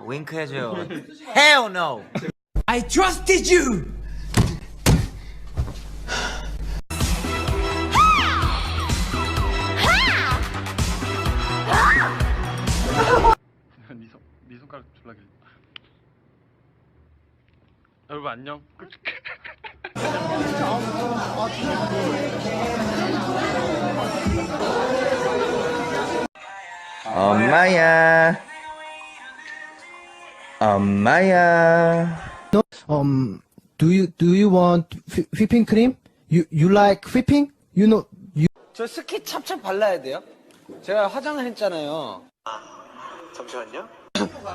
윙크 해줘요. Hell no. I trusted you. 네 손가락 졸라 길. 여러분 안녕. 엄마야. 엄마야. Do you want whipping cream? You like whipping? You know you. 저 스키 찹찹 발라야 돼요? 제가 화장을 했잖아요. 잠시만요.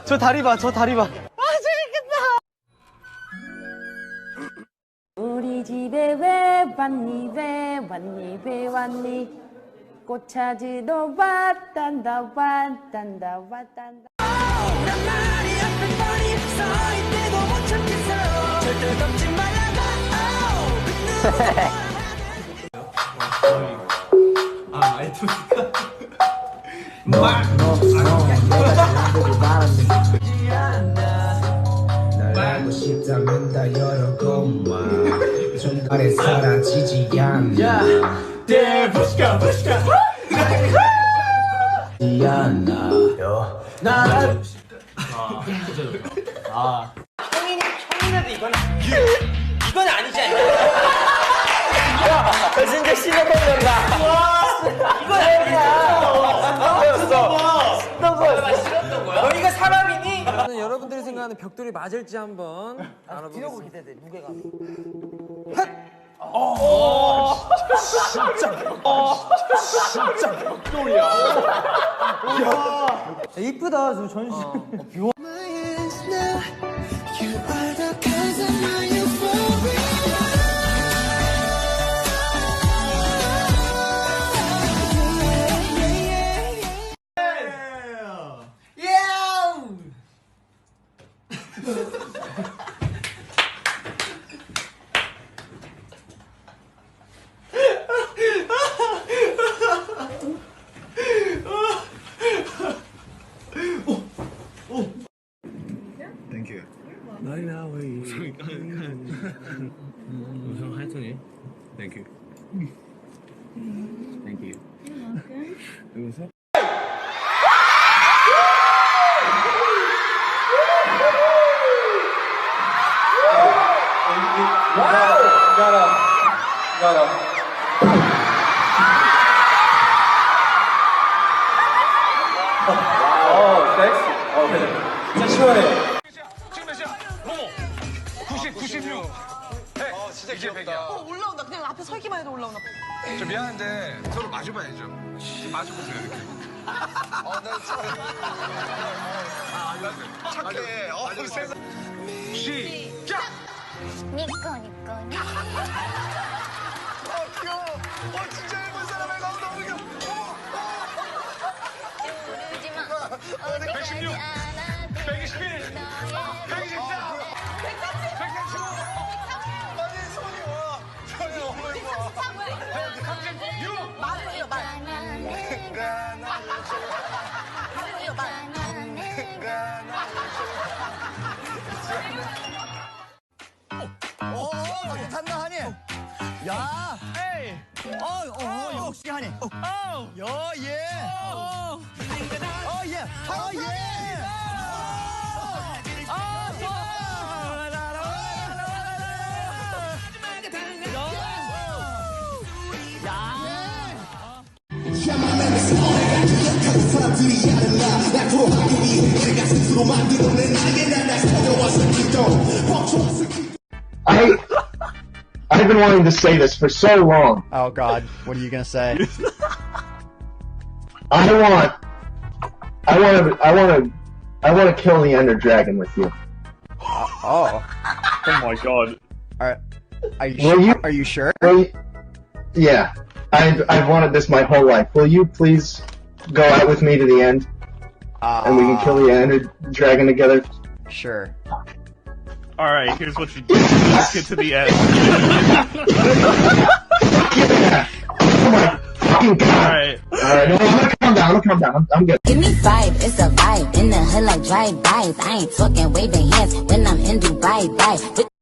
저 다리 봐, 저 다리 봐. 우리 집에 왜 왔니 왜 왔니 왜 왔니 꽃 찾으러 왔단다 왔단다 왔단다 난 말이 앞에 뻔히 서있대도 못 참겠어 절대 덮지 말라고 날 알고 싶다면 다 열어고마 중간에 사라지지 않아 부시카. 형이라도 이건 아니지 않냐? 야, 진짜 신나게 된다. 이건 아니야. 배웠어. 싫었던 거야? 너희가 사람이니? 여러분들이 생각하는 벽돌이 맞을지 한번 알아보겠습니다. 기대돼, 무게가. 이쁘다, 저 전신. 우선 하이톤이. Thank you. Thank you. 여기서? 진짜 시원해. 지금 몇 시야? 뭐뭐? 90, 96. 100. 진짜 귀엽다. 올라온다 그냥 앞에 서기만 해도 올라온다 저 미안한데 서로 마주봐야죠. 마주보세요 이렇게. 착해. 세상. 시작. 니꺼 니꺼 니 귀여워. 진짜 예쁜 사람의 너무 귀여워. 울지마 116, 121, 124, 135. 아니 손이 와. 손이 너무 예뻐. 136. 말해요 말 탄다 하니. 야. 에이. 역시 하니. 예. 예. I've been wanting to say this for so long. Oh God, what are you gonna say? I want to kill the Ender Dragon with you. Oh my God. Are you Will sure? you? Are you sure? Yeah, I've wanted this my whole life. Will you please go out with me to the end, and we can kill the Ender Dragon together? Sure. Alright, here's what you do. Let's get to the end. Yeah. Oh my fucking God. Alright. Alright, no, I'm gonna calm down. I'm gonna calm down. I'm good. Give me vibe, it's a vibe. In the hood like drive-bys. I ain't talking waving hands when I'm in Dubai. Bye.